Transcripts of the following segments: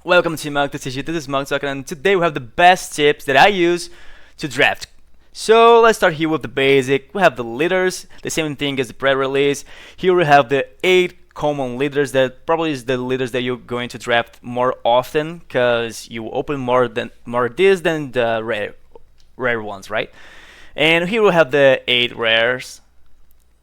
Welcome to Mark TCG. This is Mark talking, and today we have the best tips that I use to draft. So let's start here with the basic. We have the leaders, the same thing as the pre-release. Here we have the 8 common leaders that probably is the leaders that you're going to draft more often because you open more this than the rare ones, right? And here we have the 8 rares.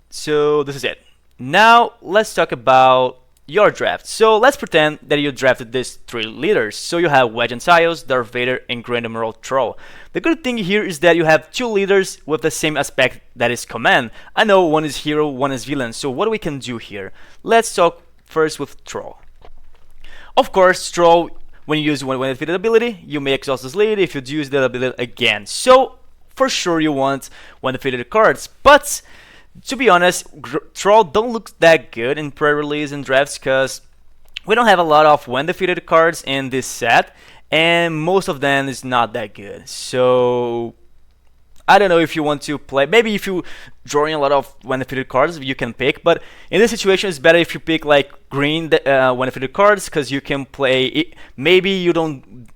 So this is it. Now let's talk about your draft. So let's pretend that you drafted these 3 leaders. So you have Wedge and Sios, Darth Vader, and Grand Emerald Troll. The good thing here is that you have 2 leaders with the same aspect, that is command. I know one is hero, one is villain. So what we can do here? Let's talk first with Troll. Of course, Troll, when you use one defeated ability, you may exhaust this lead if you use that ability again. So for sure you want one defeated cards, but to be honest, Troll don't look that good in pre-release and drafts because we don't have a lot of when defeated cards in this set, and most of them is not that good. So I don't know if you want to play. Maybe if you drawing a lot of when defeated cards, you can pick. But in this situation, it's better if you pick like green when defeated cards because you can play it. Maybe you don't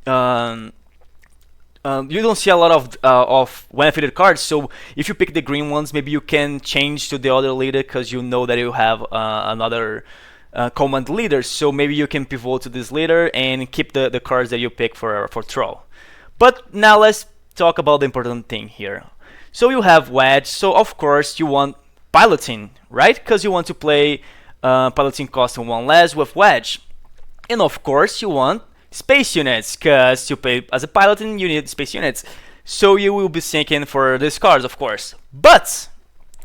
see a lot of when defeated cards, so if you pick the green ones, maybe you can change to the other leader because you know that you have another command leader. So maybe you can pivot to this leader and keep the cards that you pick for Troll. But now let's talk about the important thing here. So you have Wedge, so of course you want piloting, right? Because you want to play piloting costing 1 less with Wedge. And of course you want space units, because to play as a piloting you need space units, so you will be sinking for these cards, of course. But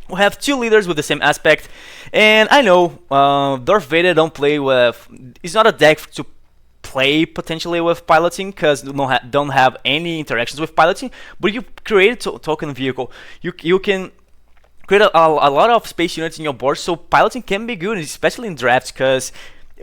we have 2 leaders with the same aspect, and I know Darth Vader don't play with, it's not a deck to play potentially with piloting because don't have any interactions with piloting, but you create a token vehicle, you can create a lot of space units in your board, so piloting can be good, especially in drafts, because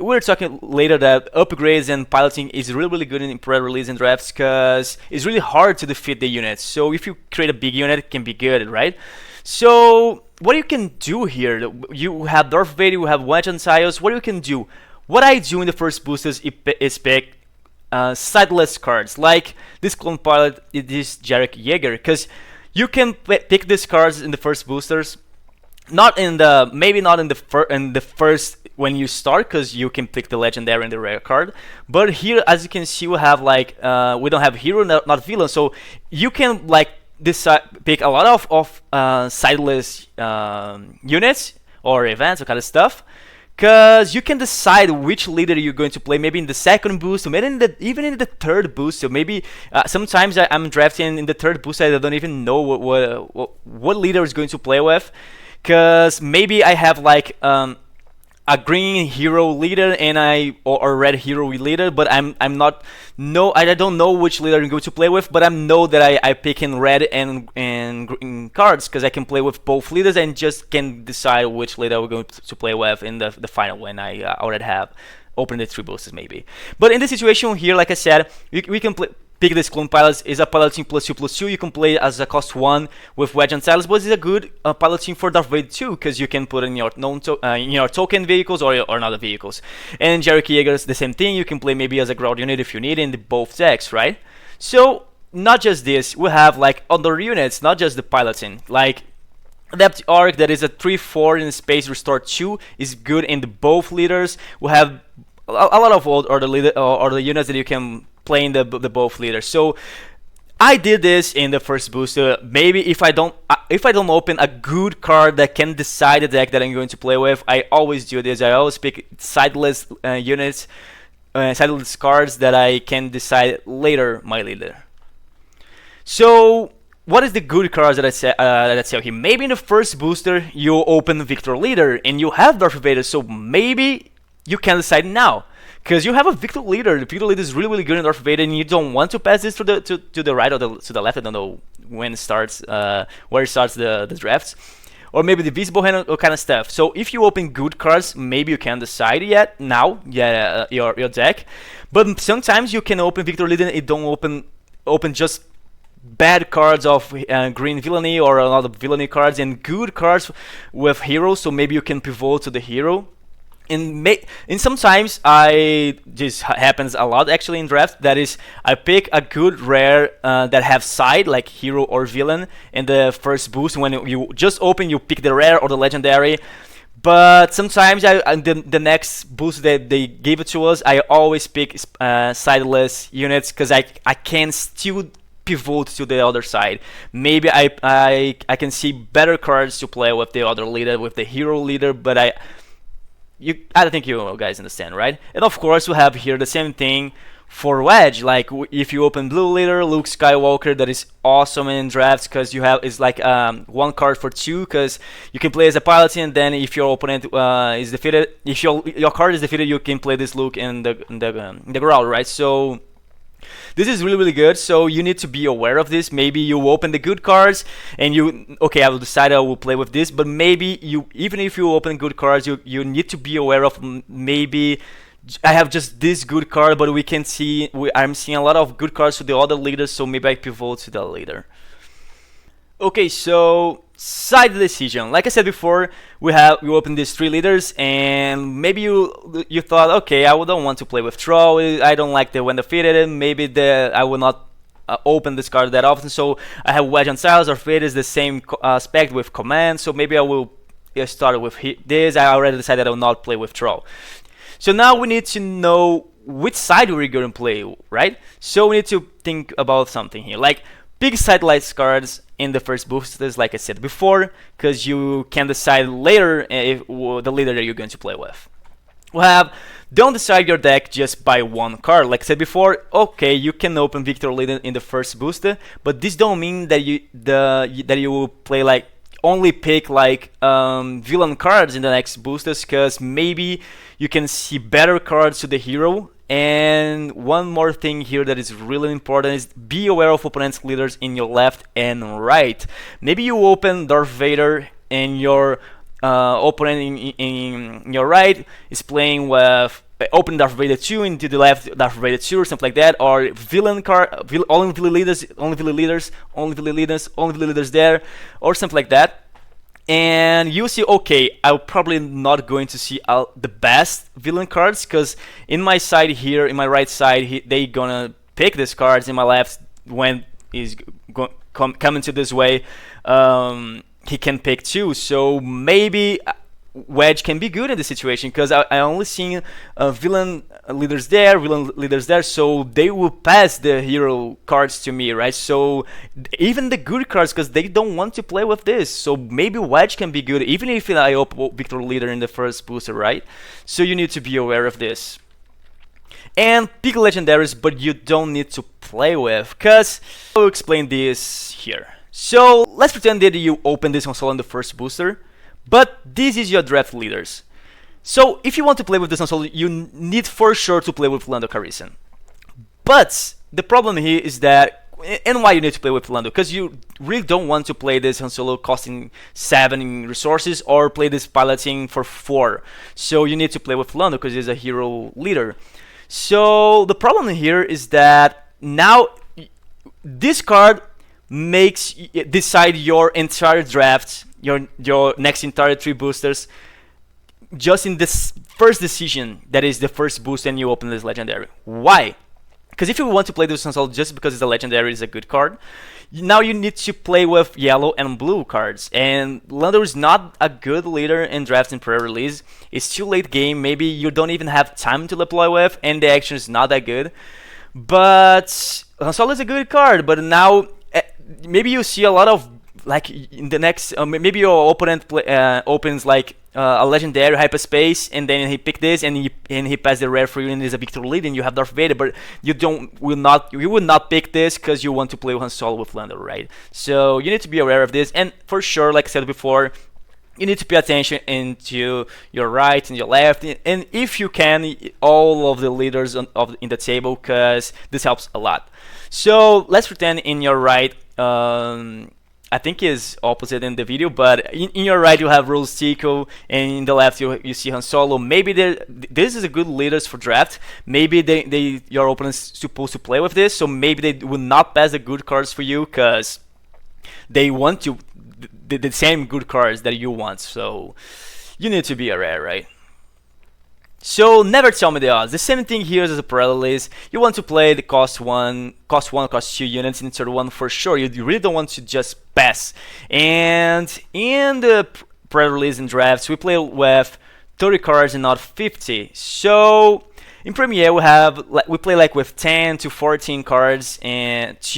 we're talking later that upgrades and piloting is really good in pre-release and drafts because it's really hard to defeat the units. So if you create a big unit, it can be good, right? So what you can do here, you have Darth Vader, you have Wedge and Sios. What you can do? What I do in the first boosters is pick sideless cards, like this clone pilot, this Jarek Yeager, because you can pick these cards in the first boosters. Maybe not in the first when you start, because you can pick the legendary and the rare card. But here, as you can see, we have like we don't have hero, not villain, so you can like pick a lot of sideless units or events or kind of stuff, because you can decide which leader you're going to play. Maybe in the second boost, or maybe even in the third boost. So maybe sometimes I'm drafting in the third boost. I don't even know what leader is going to play with. Because maybe I have like a green hero leader and or red hero leader, but I don't know which leader I'm going to play with, but I know that I pick in red and green cards because I can play with both leaders and just can decide which leader we're going to play with in the final when I already have opened the 3 boosters maybe. But in this situation here, like I said, we can pick this clone pilot. Is a piloting +2/+2. You can play as a cost 1 with Wedge and Silas, but it's a good piloting for Darth Vader too, because you can put in your in your token vehicles or other vehicles. And Jarek Yeager is the same thing. You can play maybe as a ground unit if you need in both decks, right? So not just this, we have like other units, not just the piloting, like Adept Arc that is a 3/4 in space restore 2 is good in the both leaders. We have a lot of other units that you can play in the both leaders. So I did this in the first booster. Maybe if I don't open a good card that can decide the deck that I'm going to play with, I always do this. I always pick sideless units, sideless cards that I can decide later my leader. So what is the good cards that I sell here? Maybe in the first booster you open Victor Leader and you have Darth Vader, so maybe you can decide now. Because you have a Victor Leader. The Victor Leader is really good in Darth Vader, and you don't want to pass this to the right or to the left. I don't know when it starts, where it starts the drafts, or maybe the Visible Hand or kind of stuff. So if you open good cards, maybe you can decide your deck. But sometimes you can open Victor Leader and don't open just bad cards of green villainy or another villainy cards and good cards with heroes. So maybe you can pivot to the hero. And sometimes I just happens a lot actually in draft. That is, I pick a good rare that have side like hero or villain in the first boost. When you just open, you pick the rare or the legendary. But sometimes the next boost that they gave it to us, I always pick sideless units because I can still pivot to the other side. Maybe I can see better cards to play with the other leader, with the hero leader, but I don't think you guys understand, right? And of course, we have here the same thing for Wedge. Like if you open blue leader, Luke Skywalker, that is awesome in drafts because you have it's like one card for two because you can play as a pilot, and then if your opponent is defeated, if your card is defeated, you can play this Luke in the ground, right? So this is really good, so you need to be aware of this. Maybe you open the good cards and okay, I will decide I will play with this, but maybe even if you open good cards, you need to be aware of maybe I have just this good card, but I'm seeing a lot of good cards to the other leaders, so maybe I pivot to the leader. Okay, so side decision. Like I said before, we open these three leaders, and maybe you thought, okay, I don't want to play with Troll. I don't like the when defeated. Maybe I will not open this card that often. So I have Wedge and Silas or Fate is the same spec with Command. So maybe I will start with this. I already decided I will not play with Troll. So now we need to know which side we're going to play, right? So we need to think about something here, like pick sidelights cards in the first boosters, like I said before, because you can decide later the leader that you're going to play with. Don't decide your deck just by one card. Like I said before, okay, you can open Victor Leader in the first booster, but this don't mean that you will play like only pick like villain cards in the next boosters, because maybe you can see better cards to the hero. And one more thing here that is really important is be aware of opponent's leaders in your left and right. Maybe you open Darth Vader and your opponent in your right is playing with open Darth Vader 2 into the left Darth Vader 2 or something like that, or villain card, only villain leaders there, or something like that. And you see, okay, I'm probably not going to see the best villain cards, because in my side here, in my right side, they gonna pick these cards. In my left, when he's coming to this way, he can pick too. So maybe Wedge can be good in this situation, because I only seen villain leaders there, so they will pass the hero cards to me, right? So even the good cards, because they don't want to play with this, so maybe Wedge can be good even if I open Victor Leader in the first booster, right? So you need to be aware of this. And pick legendaries, but you don't need to play with, because I'll explain this here. So let's pretend that you open this console in the first booster, but this is your draft leaders. So if you want to play with this console, you need for sure to play with Lando Calrissian. But the problem here is that, and why you need to play with Lando, because you really don't want to play this Han Solo costing 7 in resources, or play this piloting for 4. So you need to play with Lando because he's a hero leader. So the problem here is that now this card makes decide your entire draft, your next entire 3 boosters, just in this first decision, that is the first boost, and you open this legendary. Why? Because if you want to play this console just because it's a legendary is a good card, now you need to play with yellow and blue cards. And Lando is not a good leader in drafts in pre-release. It's too late game. Maybe you don't even have time to deploy with, and the action is not that good. But Han Solo is a good card. But now maybe you see a lot of, like in the next, maybe your opponent opens like a legendary hyperspace, and then he pick this, and he pass the rare for you, and there's a Victor lead, and you have Darth Vader, but you will not pick this because you want to play Han Solo with Lando, right? So you need to be aware of this, and for sure, like I said before, you need to pay attention into your right and your left, and if you can, all of the leaders in the table, because this helps a lot. So let's pretend in your right, I think is opposite in the video, but in your right you have Rose Tico, and in the left you see Han Solo. Maybe this is a good leaders for draft. Maybe your opponent's supposed to play with this, so maybe they will not pass the good cards for you because they want the same good cards that you want. So you need to be aware, right? So never tell me the odds. The same thing here as a parallelist. You want to play the cost 1, cost 2 units in turn 1 for sure. You really don't want to just pass. And in the parallelist and drafts, we play with 30 cards and not 50. So in Premiere we play like with 10 to 14 cards and that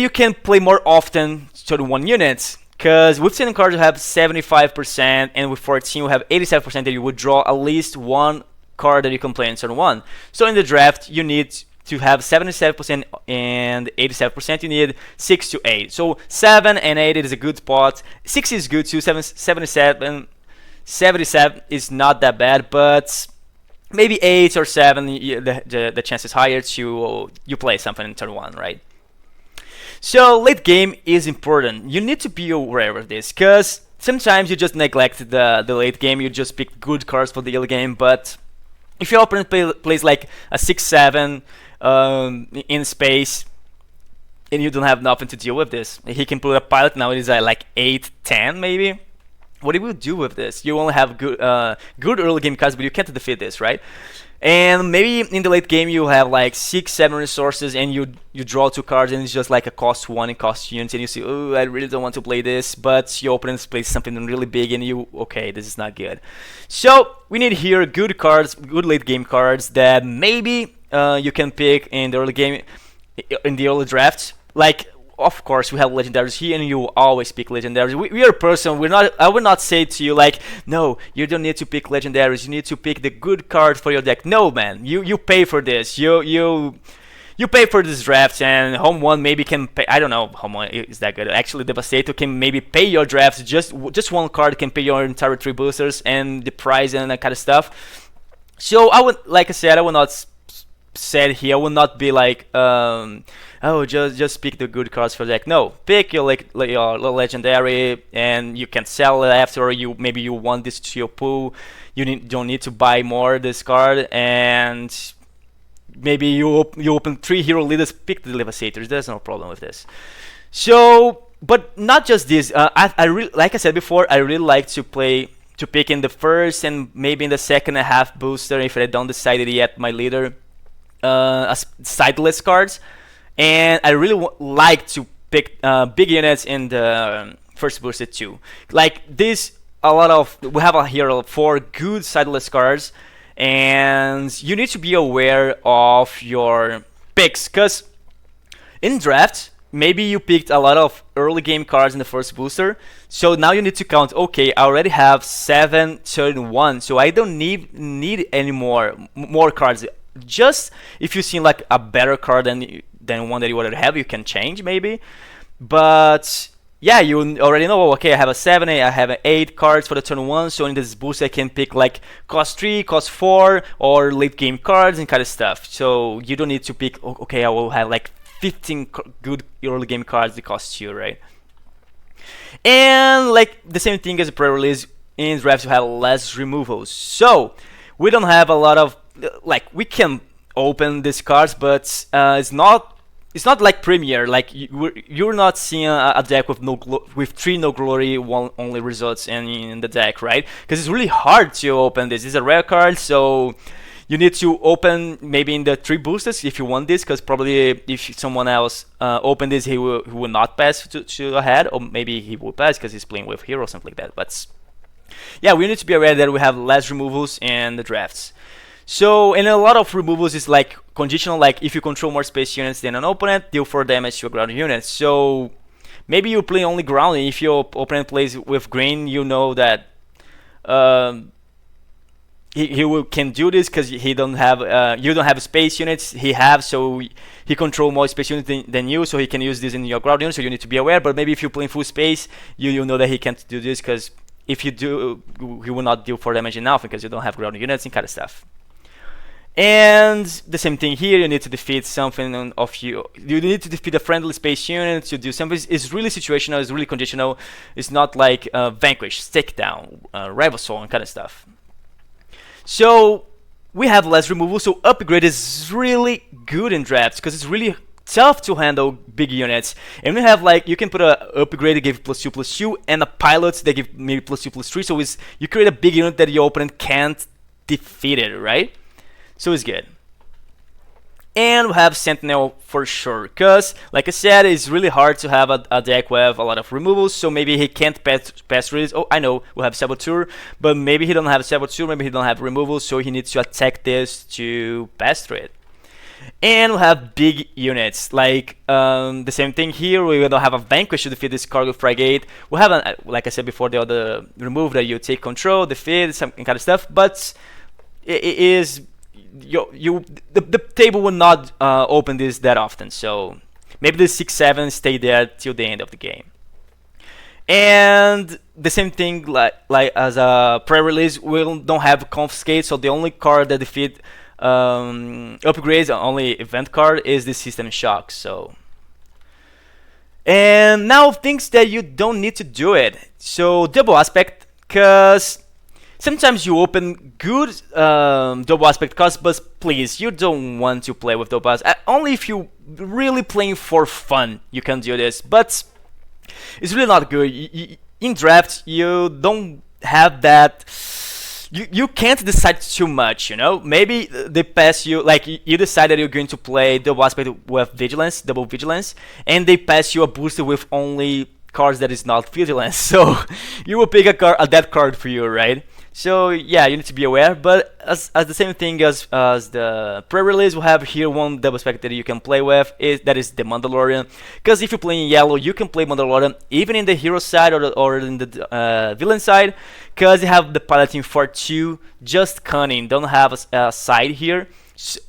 you can play more often turn 1 units. Because with 10 cards you have 75%, and with 14 you have 87% that you would draw at least one card that you can play in turn 1. So in the draft you need to have 77% and 87%. You need 6 to 8. So 7 and 8 is a good spot. 6 is good too. 77 is not that bad, but maybe 8 or 7 the chance is higher to you play something in turn 1, right? So late game is important. You need to be aware of this, because sometimes you just neglect the late game. You just pick good cards for the early game, but if your opponent plays like a 6-7 in space, and you don't have nothing to deal with this, he can put a pilot. Now it is at like 8-10 maybe. What do you do with this? You only have good early game cards, but you can't defeat this, right? And maybe in the late game you have like 6-7 resources, and you draw 2 cards, and it's just like a cost 1 and cost units, and you see, oh, I really don't want to play this, but your opponent plays something really big, and okay, this is not good. So we need here good cards, good late game cards that maybe you can pick in the early game, in the early drafts. Like, of course, we have legendaries here, and you always pick legendaries. We are a person. I would not say to you like, no, you don't need to pick legendaries. You need to pick the good card for your deck. No, man, you pay for this. You pay for this draft, and Home One maybe can pay. I don't know, Home One is that good. Actually, Devastator can maybe pay your drafts. Just one card can pay your entire 3 boosters and the prize and that kind of stuff. So I would, like I said, I will not said here. I will not be like, oh, just pick the good cards for the deck. No, pick your legendary, and you can sell it after. Or maybe you want this to your pool. You don't need to buy more this card, and maybe you open 3 hero leaders. Pick the Devastators. There's no problem with this. So, but not just this. I really, like I said before, I really like to pick in the first and maybe in the second half booster if I don't decide it yet. My leader. Sideless cards, and I really like to pick big units in the first booster too. Like this, we have here 4 good sideless cards, and you need to be aware of your picks, because in draft maybe you picked a lot of early game cards in the first booster, so now you need to count, okay, I already have 7 turn 1, so I don't need any more cards. Just if you see like a better card than one that you already have, you can change maybe. But yeah, you already know, okay, I have a 7, I have 8 cards for the turn 1, so in this boost I can pick like cost 3, cost 4, or late game cards and kind of stuff. So you don't need to pick, okay, I will have like 15 good early game cards that cost 2, right? And like the same thing as a pre-release, in drafts you have less removals. So we don't have a lot of, like, we can open these cards, but it's not like Premiere. Like you're not seeing a deck with 3 no glory, 1 only results in the deck, right? Because it's really hard to open this. It's a rare card, so you need to open maybe in the 3 boosters if you want this, because probably if someone else open this, he will not pass to ahead, or maybe he will pass because he's playing with hero or something like that. But yeah, we need to be aware that we have less removals in the drafts. So, and a lot of removals is like conditional, like if you control more space units than an opponent, deal 4 damage to a ground unit. So maybe you play only ground, and if your opponent plays with green, you know that he can do this because he don't have you don't have space units, he have, so he control more space units than you, so he can use this in your ground unit. So you need to be aware. But maybe if you play in full space, you know that he can't do this, because if you do, he will not deal 4 damage enough because you don't have ground units and kind of stuff. And the same thing here, you need to defeat something of you need to defeat a friendly space unit to do something. It's really situational, it's really conditional. It's not like Vanquish, Stick Down, Rival Soul and kind of stuff. So we have less removal, so upgrade is really good in drafts because it's really tough to handle big units. And we have like, you can put a upgrade that give +2/+2 and a pilot that give maybe +2/+3. So you create a big unit that your opponent can't defeat it, right? So it's good. And we have Sentinel for sure, because like I said, it's really hard to have a deck with a lot of removals, so maybe he can't pass through this. Oh, I know, we have Saboteur, but maybe he don't have Saboteur, maybe he don't have removals, so he needs to attack this to pass through it. And we have big units, like the same thing here. We don't have a Vanquish to defeat this Cargo Frigate. We have, like I said before, the other remove that you take control, defeat, some kind of stuff, but it is... the table will not open this that often, so maybe the 6/7 stay there till the end of the game. And the same thing like as a pre-release, we don't have Confiscate, so the only card that defeat upgrades, only event card, is the System Shock. So, and now things that you don't need to do it. So double aspect, because sometimes you open good double aspect cards, but please, you don't want to play with double aspect. Only if you really playing for fun, you can do this. But it's really not good. In draft, you don't have that. You can't decide too much, you know. Maybe they pass you, like you decide that you're going to play double aspect with vigilance, double vigilance, and they pass you a booster with only cards that is not vigilance. So you will pick a dead card for you, right? So yeah, you need to be aware. But as the same thing as the pre-release, we have here one double aspect that you can play with. That is the Mandalorian. Because if you're playing yellow, you can play Mandalorian even in the hero side or in the villain side. Because you have the piloting for 2, just cunning. Don't have a side here.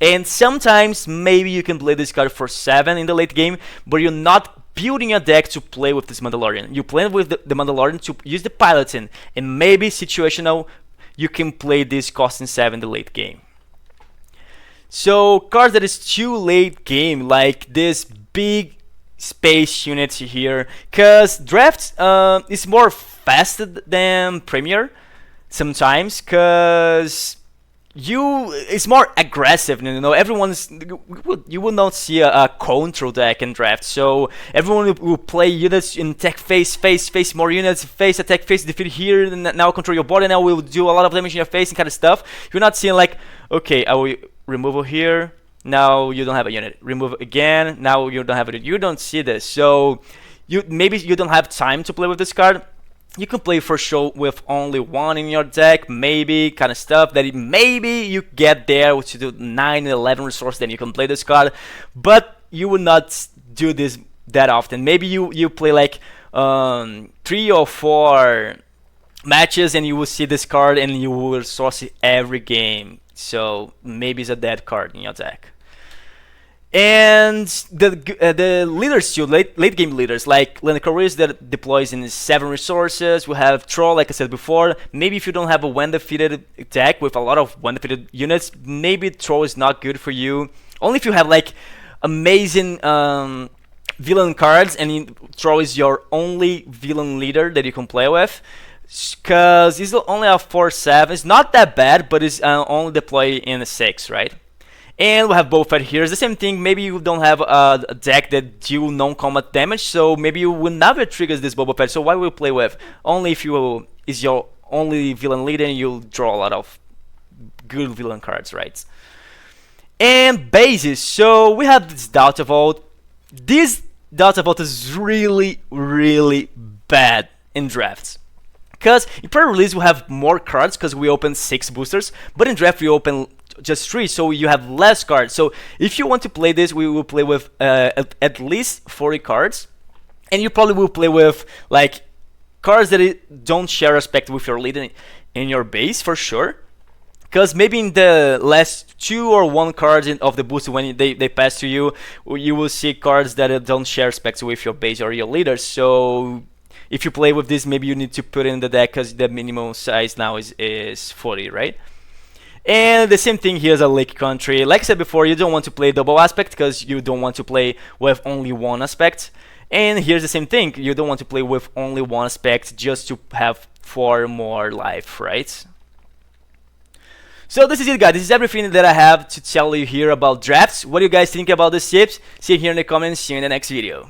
And sometimes maybe you can play this card for 7 in the late game, but you're not building a deck to play with this Mandalorian. You play with the Mandalorian to use the piloting, and maybe situational you can play this costing 7 in the late game. So cards that is too late game, like this big space unit here, because draft is more faster than Premier sometimes, because it's more aggressive, you know. You will not see a control deck in draft, so everyone will play units in attack phase, more units, phase, attack phase, defeat here, and now control your board, and now we'll do a lot of damage in your face and kind of stuff. You're not seeing like, okay, I will remove here, now you don't have a unit, remove again, now you don't have it. You don't see this, so maybe you don't have time to play with this card. You can play for sure with only 1 in your deck, maybe, kind of stuff, that maybe you get there to do 9, 11 resources, then you can play this card, but you will not do this that often. Maybe you play like 3 or 4 matches and you will see this card and you will resource it every game, so maybe it's a dead card in your deck. And the leaders too, late game leaders, like Lennox that deploys in 7 resources. We have Troll, like I said before. Maybe if you don't have a when defeated deck with a lot of when defeated units, maybe Troll is not good for you. Only if you have like amazing villain cards and Troll is your only villain leader that you can play with. Because it's only a 4/7. It's not that bad, but it's only deploy in a 6, right? And we have Bullfight here. It's the same thing. Maybe you don't have a deck that deal non-combat damage, so maybe you will never trigger this Boba Fett. So why will you play with? Only if you is your only villain leader and you'll draw a lot of good villain cards, right? And bases. So we have this Delta Vault. This Delta Vault is really, really bad in drafts. Because in pre-release we have more cards because we open 6 boosters, but in draft we open just 3, so you have less cards. So if you want to play this, we will play with at least 40 cards, and you probably will play with like cards that don't share respect with your leader in your base for sure. Because maybe in the last 2 or 1 cards of the booster when they pass to you, you will see cards that don't share respect with your base or your leader. So if you play with this, maybe you need to put in the deck because the minimum size now is 40, right? And the same thing here as a Lake Country. Like I said before, you don't want to play double aspect because you don't want to play with only 1 aspect. And here's the same thing. You don't want to play with only 1 aspect just to have 4 more life, right? So this is it, guys. This is everything that I have to tell you here about drafts. What do you guys think about these tips? See you here in the comments. See you in the next video.